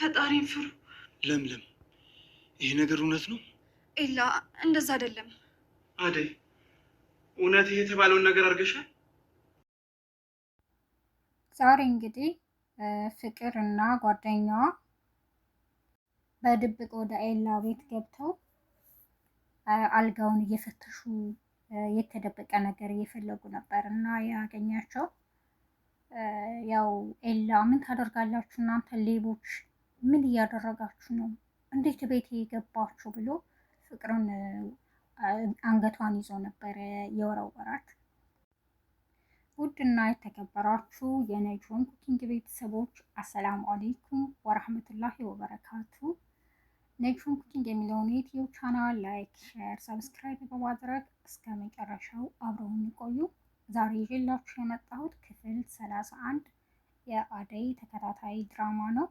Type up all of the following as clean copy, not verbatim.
ፈጣሪን ፍሩ። ለምለም ይሄ ነገር እውነት ነው? ኤላ እንደዛ አይደለም። አደይ እውነት ይሄ የተባለውን ነገር አድርገሻል? ዛሬ እንግዲህ ፍቅር እና ጓደኛዋ በድብቅ ወደ ኤላ ቤት ገብተው አልጋውን እየፈተሹ የተደበቀ ነገር እየፈለጉ ነበር እና ያገኛቸው ያው ኤላ ምን ታደርጋላችሁ እናንተ ሌቦች? ምን እያደረጋችሁ ነው? እንዴት ቤት የገባችሁ ብሎ ፍቅርን አንገቷን ይዞ ነበር የወረወራት። ውድና የተከበራችሁ የነጅሆን ኩኪንግ ቤተሰቦች አሰላሙ አለይኩም ወራህመቱላሂ ወበረካቱ። ነጅሆን ኩኪንግ የሚለውን የዩቲዩብ ቻናል ላይክ፣ ሼር፣ ሰብስክራይብ በማድረግ እስከ መጨረሻው አብረውን ይቆዩ። ዛሬ ይዤላችሁ የመጣሁት ክፍል 31 የአደይ ተከታታይ ድራማ ነው።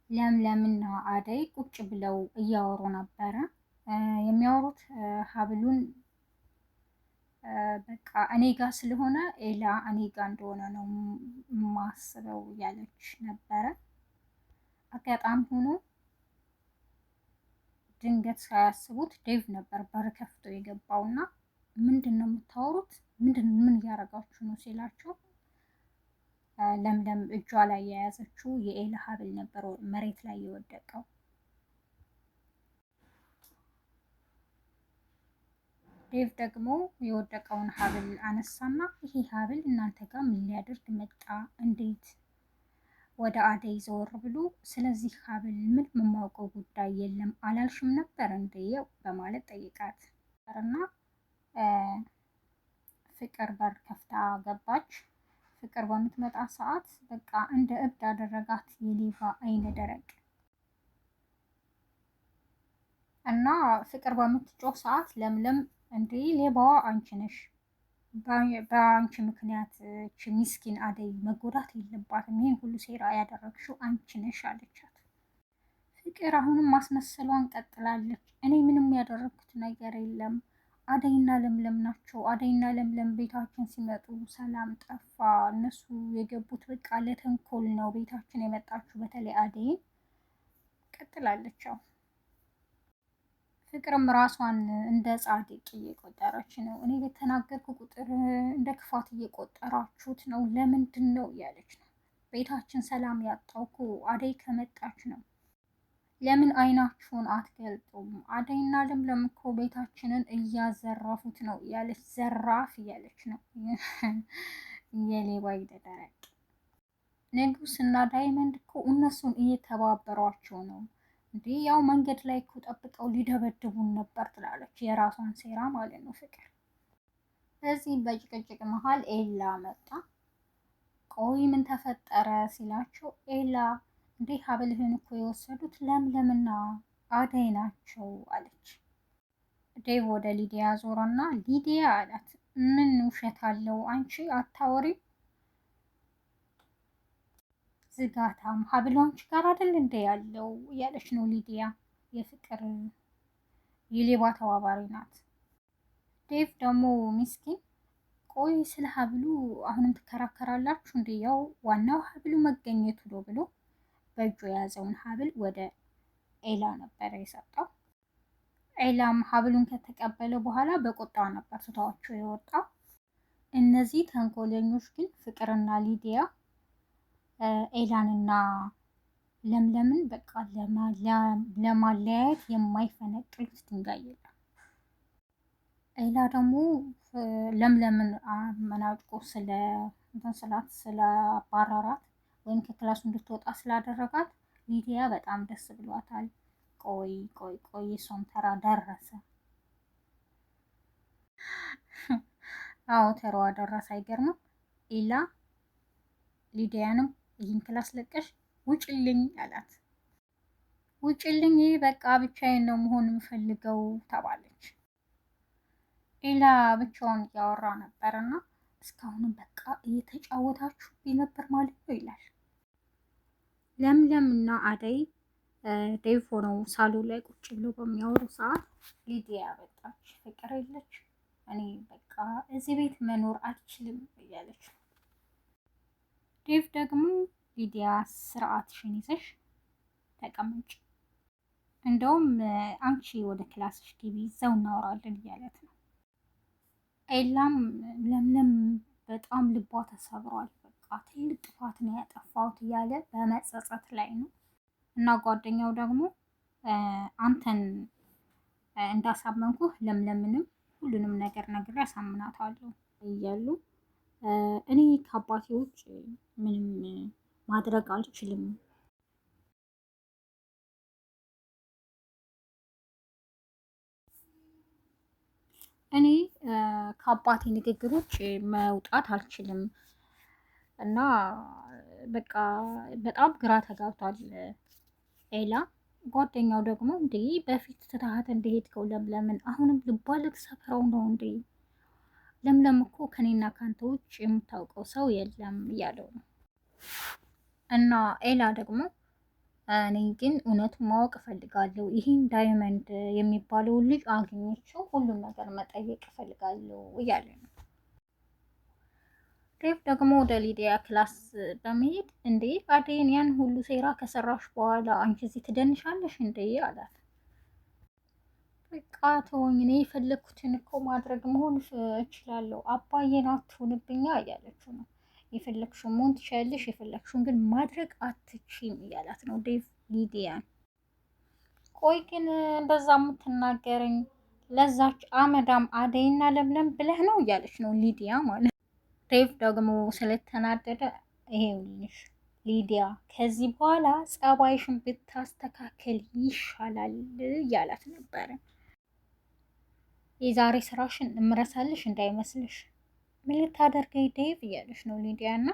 ለምለምና አደይ ቁጭ ብለው እያወሩ ነበረ። የሚያወሩት ሀብሉን በቃ እኔ ጋር ስለሆነ ኤላ እኔ ጋር እንደሆነ ነው ማስበው እያለች ነበረ። አጋጣሚ ሆኖ ድንገት ሳያስቡት ዴቭ ነበር በር ከፍቶ የገባውና ምንድን ነው የምታወሩት? ምን እያደረጋችሁ ነው ሲላቸው ለምለም እጇ ላይ የያዘችው የኤላ ሀብል ነበር መሬት ላይ የወደቀው። ዴቭ ደግሞ የወደቀውን ሀብል አነሳና ይሄ ሀብል እናንተ ጋር ምን ሊያደርግ መጣ? እንዴት? ወደ አደይ ዘወር ብሎ ስለዚህ ሀብል ምን የማውቀው ጉዳይ የለም አላልሽም ነበር እንዴው በማለት ጠይቃት እና ፍቅር በር ከፍታ ገባች። ፍቅር በምትመጣ ሰዓት በቃ እንደ እብድ አደረጋት የሌባ አይነ ደረቅ እና ፍቅር በምትጮህ ሰዓት ለምለም እንዴ ሌባዋ አንቺ ነሽ፣ በአንቺ ምክንያት እቺ ሚስኪን አደይ መጎዳት የለባትም፣ ይህን ሁሉ ሴራ ያደረግሽው አንቺ ነሽ አለቻት። ፍቅር አሁንም ማስመሰሏን ቀጥላለች። እኔ ምንም ያደረግኩት ነገር የለም፣ አደይና ለምለም ናቸው። አደይና ለምለም ቤታችን ሲመጡ ሰላም ጠፋ፣ እነሱ የገቡት በቃ ለተንኮል ነው ቤታችን የመጣችሁ፣ በተለይ አደይን ቀጥላለች። ፍቅርም ራሷን እንደ ጻድቅ እየቆጠረች ነው። እኔ በተናገርኩ ቁጥር እንደ ክፋት እየቆጠራችሁት ነው፣ ለምንድን ነው እያለች ነው። ቤታችን ሰላም ያጣው እኮ አደይ ከመጣች ነው። ለምን አይናችሁን አትገልጡም? አደይና ለምለም እኮ ቤታችንን እያዘረፉት ነው እያለች ዘራፍ እያለች ነው። የሌባ ይደረቅ። ንጉስ እና ዳይመንድ እኮ እነሱን እየተባበሯቸው ነው እንዴ፣ ያው መንገድ ላይ እኮ ጠብቀው ሊደበድቡን ነበር ትላለች። የራሷን ሴራ ማለት ነው ፍቅር። በዚህ በጭቅጭቅ መሀል ኤላ መጣ። ቆይ ምን ተፈጠረ ሲላቸው ኤላ እንዴ ሀብልህን እኮ የወሰዱት ለምለምና አደይ ናቸው አለች። ዴቭ ወደ ሊዲያ ዞረና ሊዲያ አላት፣ ምን ውሸት አለው አንቺ አታወሪም? ዝጋታም ሀብሏንች ጋር አይደል እንደ ያለው እያለች ነው ሊዲያ። የፍቅር የሌባ ተባባሪ ናት። ዴቭ ደግሞ ሚስኪን ቆይ ስለ ሀብሉ አሁንም ትከራከራላችሁ እንዴ? ያው ዋናው ሀብሉ መገኘቱ ነው ብሎ በእጁ የያዘውን ሀብል ወደ ኤላ ነበር የሰጠው። ኤላም ሀብሉን ከተቀበለ በኋላ በቁጣ ነበር ትቷቸው የወጣው። እነዚህ ተንኮለኞች ግን ፍቅርና ሊዲያ ኤላንና ለምለምን በቃ ለማለያየት የማይፈነቅሉት ድንጋይ የለም። ኤላ ደግሞ ለምለምን መናጭቆ ስለባረራት ወይም ከክላሱ እንድትወጣ ስላደረጋት ሊዲያ በጣም ደስ ብሏታል። ቆይ የሷም ተራ ደረሰ። አዎ ተራዋ ደረሰ። አይገርምም? ኤላ ሊዲያንም ይህን ክላስ ለቀሽ ውጭልኝ አላት። ውጭልኝ በቃ ብቻዬን ነው መሆን የምፈልገው ተባለች። ኤላ ብቻውን እያወራ ነበርና እስካሁንም በቃ እየተጫወታችሁ ነበር ማለት ነው ይላል። ለምለም እና አደይ ዴቭ ሆነው ሳሎን ላይ ቁጭ ብለው በሚያወሩ ሰዓት ሊዲያ በጣች። ፍቅር የለች እኔ በቃ እዚህ ቤት መኖር አልችልም እያለች። ዴቭ ደግሞ ሊዲያ ስርዓትሽን ይዘሽ ተቀመጭ፣ እንደውም አንቺ ወደ ክላስሽ ግቢ፣ እዛው እናወራለን እያለት ነው። ኤላም ለምለም በጣም ልቧ ተሰብሯል። በቃ ትልቅ ጥፋት ነው ያጠፋሁት እያለ በመጸጸት ላይ ነው። እና ጓደኛው ደግሞ አንተን እንዳሳመንኩህ ለምለምንም ሁሉንም ነገር ነግሬ አሳምናታለሁ እያሉ እኔ ከአባቴ ውጭ ምንም ማድረግ አልችልም፣ እኔ ከአባቴ ንግግሮች መውጣት አልችልም እና በቃ በጣም ግራ ተጋብቷል ኤላ። ጓደኛው ደግሞ እንዴ በፊት ትተሃት እንደሄድከው ለምለምን አሁንም ልቧ ልትሰፍረው ነው እንዴ? ለምለም እኮ ከኔና ካንተ ውጭ የምታውቀው ሰው የለም እያለው ነው። እና ኤላ ደግሞ እኔ ግን እውነቱን ማወቅ እፈልጋለሁ፣ ይህን ዳይመንድ የሚባለውን ልጅ አግኝቼው ሁሉም ነገር መጠየቅ እፈልጋለሁ እያለ ነው። ዴቭ ደግሞ ወደ ሊዲያ ክላስ በመሄድ እንዴ አደይን ያን ሁሉ ሴራ ከሰራሽ በኋላ አንቺ እዚህ ትደንሻለሽ እንዴ አላት። በቃ ተወኝ፣ እኔ የፈለግኩትን እኮ ማድረግ መሆን እችላለሁ፣ አባዬን አትሁንብኛ እያለችው ነው። የፈለግሽውን መሆን ትችያለሽ፣ የፈለግሽውን ግን ማድረግ አትችይም እያላት ነው ዴቭ ሊዲያን። ቆይ ግን በዛ የምትናገረኝ ለዛች አመዳም አደይና ለምለም ብለህ ነው እያለች ነው ሊዲያ ማለት። ዴቭ ደግሞ ስለተናደደ ይሄውልሽ ሊዲያ ከዚህ በኋላ ጸባይሽን ብታስተካከል ይሻላል እያላት ነበረ። የዛሬ ስራሽን እምረሳልሽ እንዳይመስልሽ፣ ምን ልታደርገኝ ዴቭ እያለች ነው ሊዲያ። እና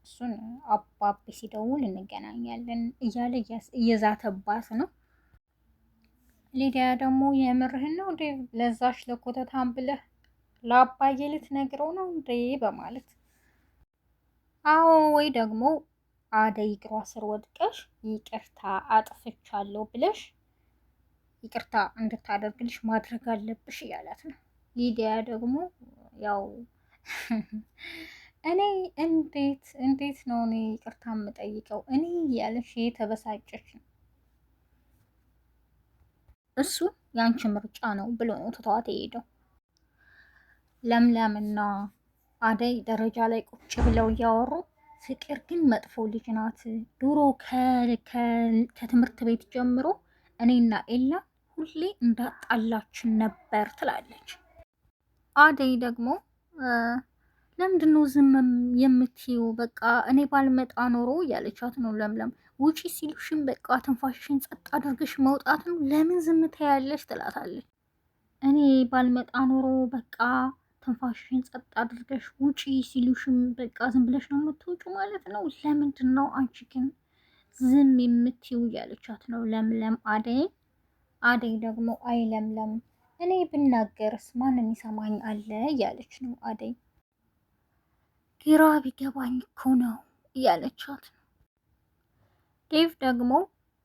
እሱን አባቤ ሲደውል እንገናኛለን እያለ እየዛተባት ነው። ሊዲያ ደግሞ የምርህን ነው ዴቭ ለዛሽ ለኮተታም ብለህ ለአባዬ ልትነግረው ነው እንዴ በማለት አዎ፣ ወይ ደግሞ አደይ እግሯ ስር ወድቀሽ ይቅርታ አጥፍቻለሁ ብለሽ ይቅርታ እንድታደርግልሽ ማድረግ አለብሽ እያላት ነው። ሊዲያ ደግሞ ያው እኔ እንዴት ነው እኔ ይቅርታ የምጠይቀው እኔ እያለሽ የተበሳጨች ነው። እሱ የአንቺ ምርጫ ነው ብሎ ነው ትተዋት የሄደው። ለምለምና አደይ ደረጃ ላይ ቁጭ ብለው እያወሩ ፍቅር ግን መጥፎ ልጅ ናት፣ ድሮ ከትምህርት ቤት ጀምሮ እኔና ኤላ ሁሌ እንዳጣላችን ነበር ትላለች። አደይ ደግሞ ለምንድነው ዝም የምትይው? በቃ እኔ ባልመጣ ኖሮ እያለቻት ነው ለምለም። ውጪ ሲሉሽን በቃ ትንፋሽሽን ጸጥ አድርገሽ መውጣት ነው፣ ለምን ዝም ትያለሽ? ትላታለች። እኔ ባልመጣ ኖሮ በቃ ትንፋሽሽን ጸጥ አድርገሽ ውጪ ሲሉሽም በቃ ዝም ብለሽ ነው የምትወጩ ማለት ነው። ለምንድን ነው አንቺ ግን ዝም የምትይው? እያለቻት ነው ለምለም አደይ ደግሞ አይ ለምለም እኔ ብናገርስ ማንም ይሰማኝ አለ እያለች ነው አደይ። ግራ ቢገባኝ እኮ ነው እያለቻት ነው። ዴቭ ደግሞ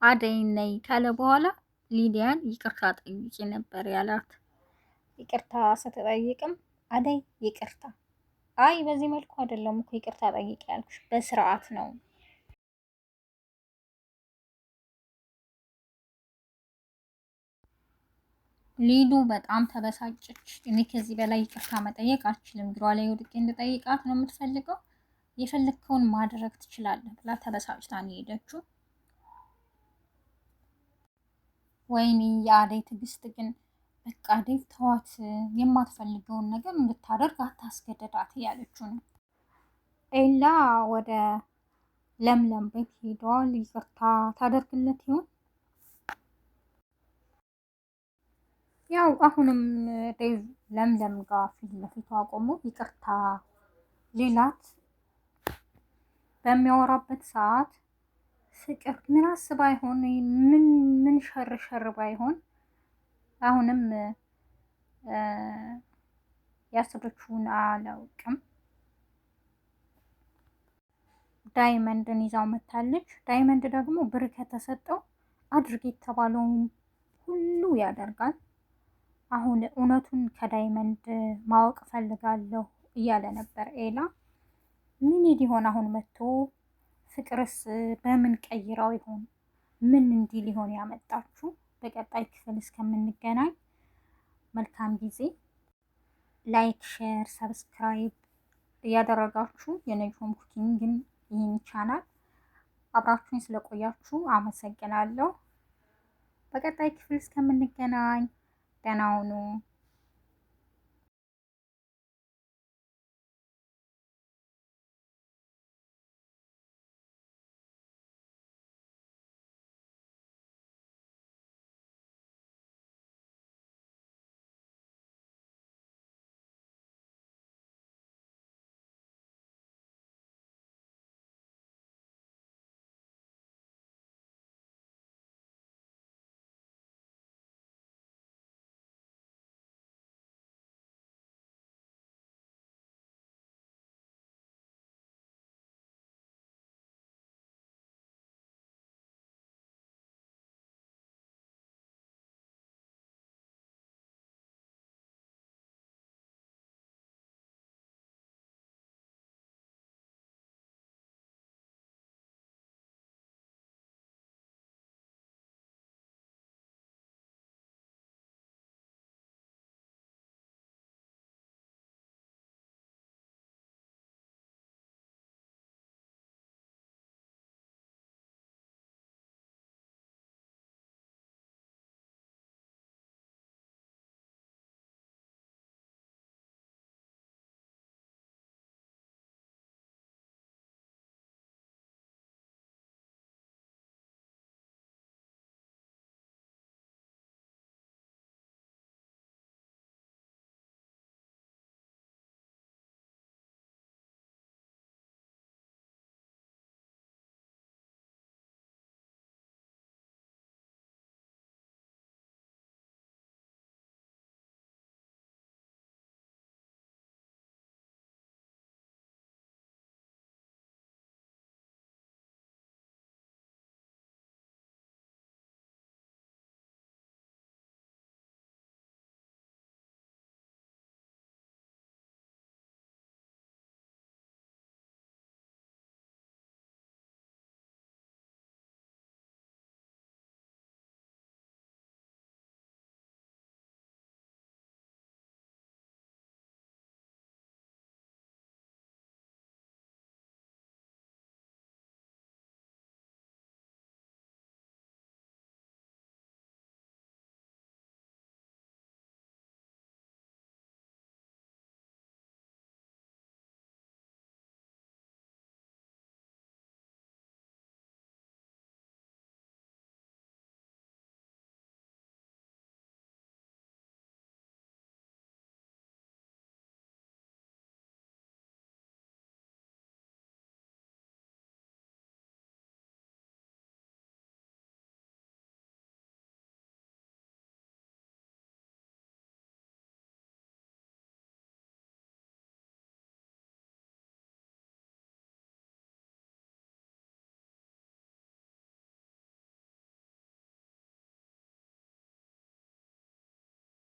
አደይ ነይ ካለ በኋላ ሊዲያን ይቅርታ ጠይቂ ነበር ያላት። ይቅርታ ስትጠይቅም አደይ ይቅርታ፣ አይ በዚህ መልኩ አይደለም እኮ ይቅርታ ጠይቂ ያልኩሽ፣ በስርዓት ነው። ሊዱ በጣም ተበሳጨች። እኔ ከዚህ በላይ ይቅርታ መጠየቅ አልችልም፣ እግሯ ላይ ወድቄ እንድጠይቃት ነው የምትፈልገው፣ የፈለግከውን ማድረግ ትችላለህ ብላ ተበሳጭታ ነው የሄደችው። ወይኔ የአደይ ትዕግስት ግን በቃ ዴቭ ተዋት፣ የማትፈልገውን ነገር እንድታደርግ አታስገደዳት እያለችው ነው። ኤላ ወደ ለምለም ቤት ሄደዋል። ይቅርታ ታደርግለት ይሆን? ያው አሁንም ዴቭ ለምለም ጋር ፊት ለፊቷ ቆሞ ይቅርታ ሌላት በሚያወራበት ሰዓት ፍቅር ምን አስባ ይሆን? ምን ሸር ባይሆን አሁንም ያሰበችውን አላውቅም። ዳይመንድን ይዛው መታለች። ዳይመንድ ደግሞ ብር ከተሰጠው አድርግ የተባለውን ሁሉ ያደርጋል። አሁን እውነቱን ከዳይመንድ ማወቅ ፈልጋለሁ እያለ ነበር ኤላ። ምን ሊሆን አሁን መጥቶ ፍቅርስ በምን ቀይራው ይሆን? ምን እንዲህ ሊሆን ያመጣችሁ? በቀጣይ ክፍል እስከምንገናኝ መልካም ጊዜ። ላይክ፣ ሼር፣ ሰብስክራይብ እያደረጋችሁ የነጆም ኩኪንግን ይህን ቻናል አብራችሁኝ ስለቆያችሁ አመሰግናለሁ። በቀጣይ ክፍል እስከምንገናኝ ደህና ሁኑ።